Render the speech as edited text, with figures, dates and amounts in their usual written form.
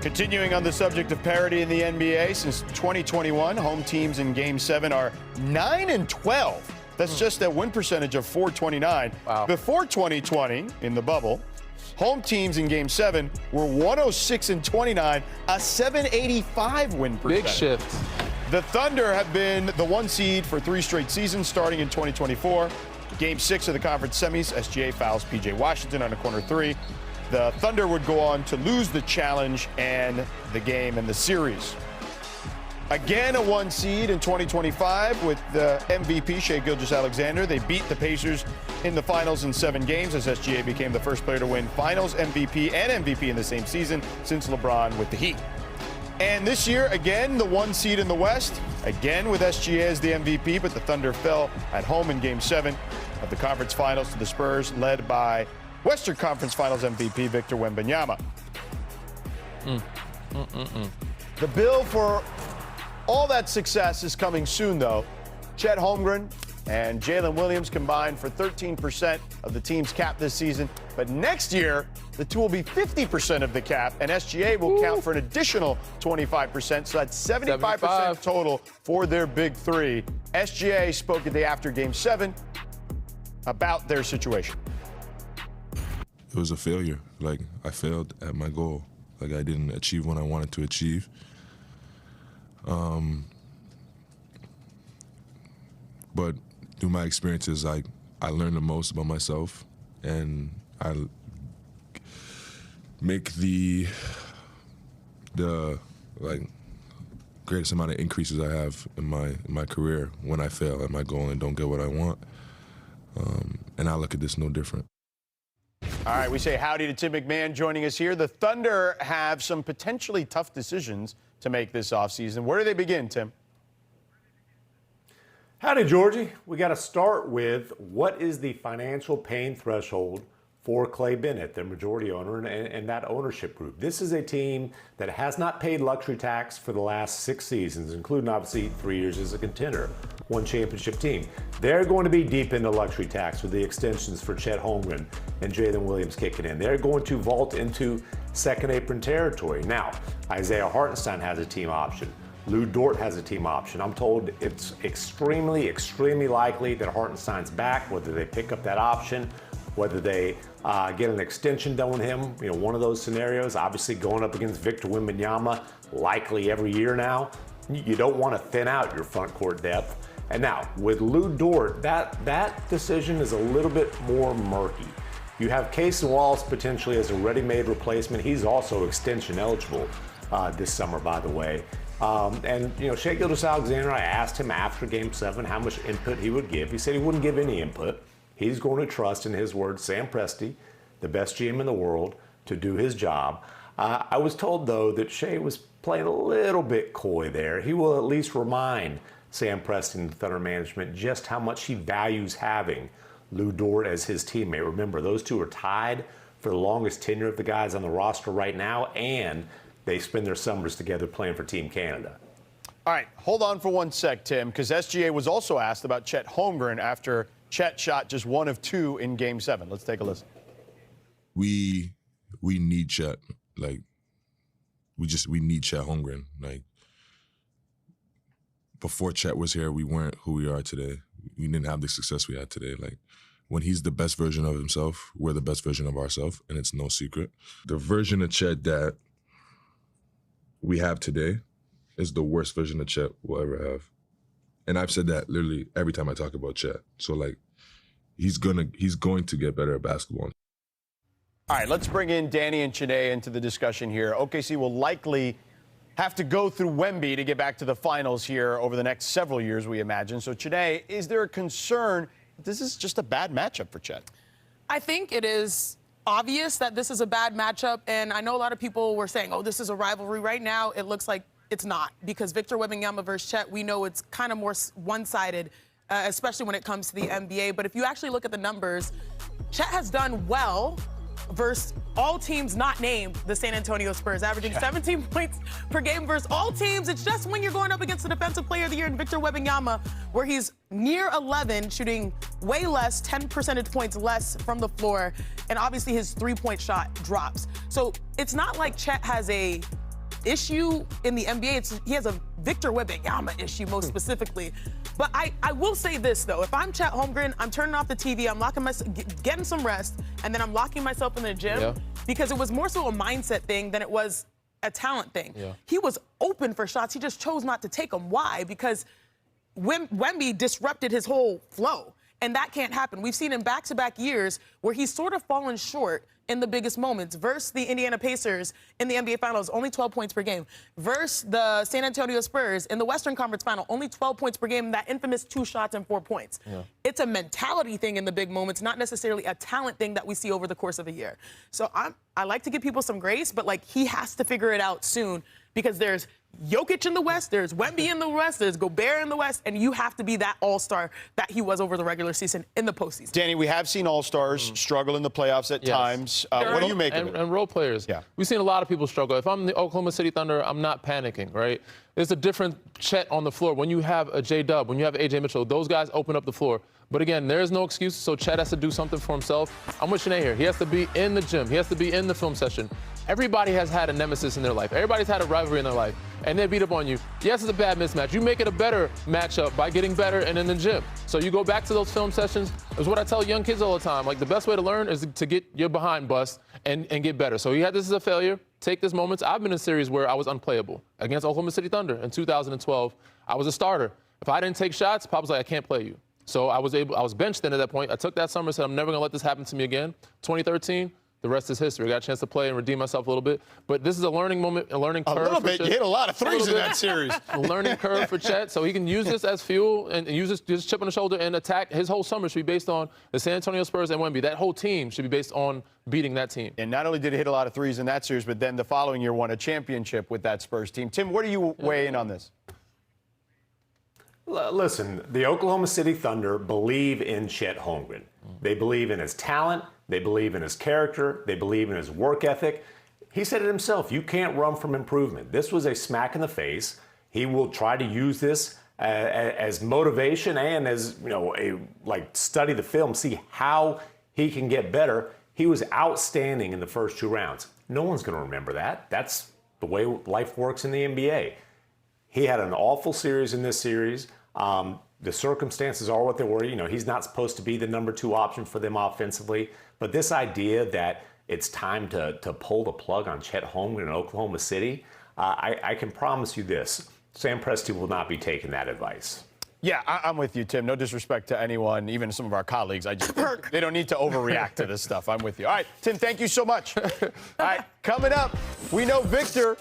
Continuing on the subject of parity in the NBA, since 2021, home teams in Game 7 are 9-12. That's just a win percentage of .429. Wow. Before 2020, in the bubble, home teams in Game 7 were 106-29, a .785 win percentage. Big shift. The Thunder have been the 1 seed for 3 straight seasons, starting in 2024. Game 6 of the conference semis, SGA fouls P.J. Washington on a corner 3. The Thunder would go on to lose the challenge and the game and the series. Again, a 1 seed in 2025 with the MVP, Shai Gilgeous-Alexander. They beat the Pacers in the finals in 7 games as SGA became the first player to win finals MVP and MVP in the same season since LeBron with the Heat. And this year, again, the 1 seed in the West, again with SGA as the MVP, but the Thunder fell at home in Game 7 of the conference finals to the Spurs, led by Western Conference Finals MVP Victor Wembanyama. The bill for all that success is coming soon, though. Chet Holmgren and Jalen Williams combined for 13% of the team's cap this season. But next year, the two will be 50% of the cap, and SGA will count for an additional 25%. So that's 75% total for their big three. SGA spoke at the after Game 7 about their situation. It was a failure. Like, I failed at my goal. Like, I didn't achieve what I wanted to achieve. But through my experiences, I learned the most about myself, and I make the greatest amount of increases I have in my career when I fail at my goal and don't get what I want. And I look at this no different. All right, we say howdy to Tim McMahon joining us here. The Thunder have some potentially tough decisions to make this offseason. Where do they begin, Tim? Howdy, Georgie. We got to start with what is the financial pain threshold for Clay Bennett, their majority owner, and that ownership group. This is a team that has not paid luxury tax for the last 6 seasons, including obviously 3 years as a contender, 1 championship team. They're going to be deep into luxury tax with the extensions for Chet Holmgren and Jalen Williams kicking in. They're going to vault into second apron territory. Now, Isaiah Hartenstein has a team option. Lou Dort has a team option. I'm told it's extremely likely that Hartenstein's back, whether they pick up that option, whether they get an extension done with him, one of those scenarios. Obviously going up against Victor Wembanyama likely every year now. You don't want to thin out your front court depth. And now with Lou Dort, that decision is a little bit more murky. You have Casey Wallace potentially as a ready-made replacement. He's also extension eligible this summer, by the way. And Shai Gilgeous-Alexander, I asked him after Game 7 how much input he would give. He said he wouldn't give any input. He's going to trust, in his words, Sam Presti, the best GM in the world, to do his job. I was told, though, that Shai was playing a little bit coy there. He will at least remind Sam Presti and the Thunder management just how much he values having Lou Dort as his teammate. Remember, those two are tied for the longest tenure of the guys on the roster right now, and they spend their summers together playing for Team Canada. All right, hold on for 1 sec, Tim, because SGA was also asked about Chet Holmgren after Chet shot just 1 of 2 in Game 7. Let's take a listen. We need Chet. Like, we need Chet Holmgren. Like, before Chet was here, we weren't who we are today. We didn't have the success we had today. Like, when he's the best version of himself, we're the best version of ourselves, and it's no secret. The version of Chet that we have today is the worst version of Chet we'll ever have. And I've said that literally every time I talk about Chet. So, like, he's going to get better at basketball. All right, let's bring in Danny and Chiney into the discussion here. OKC will likely have to go through Wemby to get back to the finals here over the next several years, we imagine. So, Chiney, is there a concern that this is just a bad matchup for Chet? I think it is obvious that this is a bad matchup, and I know a lot of people were saying, oh, this is a rivalry. Right now, it looks like it's not, because Victor Wembanyama versus Chet, we know it's kind of more one-sided, especially when it comes to the NBA. But if you actually look at the numbers, Chet has done well versus all teams not named the San Antonio Spurs, averaging 17 points per game versus all teams. It's just when you're going up against the Defensive Player of the Year in Victor Wembanyama, where he's near 11, shooting way less, 10 percentage points less from the floor, and obviously his three-point shot drops. So it's not like Chet has a issue in the NBA, he has a Victor Wembanyama issue most specifically. But I will say this, though. If I'm Chet Holmgren, I'm turning off the TV, I'm locking myself, getting some rest, and then I'm locking myself in the gym because it was more so a mindset thing than it was a talent thing. Yeah. He was open for shots. He just chose not to take them. Why? Because Wemby disrupted his whole flow. And that can't happen. We've seen in back-to-back years where he's sort of fallen short in the biggest moments. Versus the Indiana Pacers in the NBA Finals, only 12 points per game. Versus the San Antonio Spurs in the Western Conference Final, only 12 points per game, that infamous 2 shots and 4 points. Yeah. It's a mentality thing in the big moments, not necessarily a talent thing that we see over the course of a year. So I like to give people some grace, but, like, he has to figure it out soon because there's Jokic in the West, there's Wemby in the West, there's Gobert in the West, and you have to be that all-star that he was over the regular season in the postseason. Danny, we have seen all-stars struggle in the playoffs at times. What do you make of it? And role players. Yeah. We've seen a lot of people struggle. If I'm the Oklahoma City Thunder, I'm not panicking, right? There's a different Chet on the floor. When you have a J-Dub, when you have A.J. Mitchell, those guys open up the floor. But again, there's no excuse, so Chet has to do something for himself. I'm with Shanae here. He has to be in the gym. He has to be in the film session. Everybody has had a nemesis in their life. Everybody's had a rivalry in their life, and they beat up on you. Yes, it's a bad mismatch. You make it a better matchup by getting better and in the gym. So you go back to those film sessions. It's what I tell young kids all the time. Like, the best way to learn is to get your behind bust and get better. So he had this as a failure. Take this moment. I've been in a series where I was unplayable. Against Oklahoma City Thunder in 2012, I was a starter. If I didn't take shots, Pop was like, I can't play you. So I was benched then at that point. I took that summer, said I'm never going to let this happen to me again. 2013, the rest is history. I got a chance to play and redeem myself a little bit. But this is a learning moment, a learning curve. A little bit. You hit a lot of threes in that series. A learning curve for Chet. So he can use this as fuel and use this chip on the shoulder and attack. His whole summer should be based on the San Antonio Spurs and Wemby. That whole team should be based on beating that team. And not only did he hit a lot of threes in that series, but then the following year won a championship with that Spurs team. Tim, what do you weigh in on this? Listen, the Oklahoma City Thunder believe in Chet Holmgren. They believe in his talent. They believe in his character. They believe in his work ethic. He said it himself, you can't run from improvement. This was a smack in the face. He will try to use this as motivation and as, study the film, see how he can get better. He was outstanding in the first 2 rounds. No one's going to remember that. That's the way life works in the NBA. He had an awful series in this series. The circumstances are what they were. He's not supposed to be the number 2 option for them offensively. But this idea that it's time to pull the plug on Chet Holmgren in Oklahoma City, I can promise you this. Sam Presti will not be taking that advice. Yeah, I'm with you, Tim. No disrespect to anyone, even some of our colleagues. They don't need to overreact to this stuff. I'm with you. All right, Tim, thank you so much. All right, coming up, we know Victor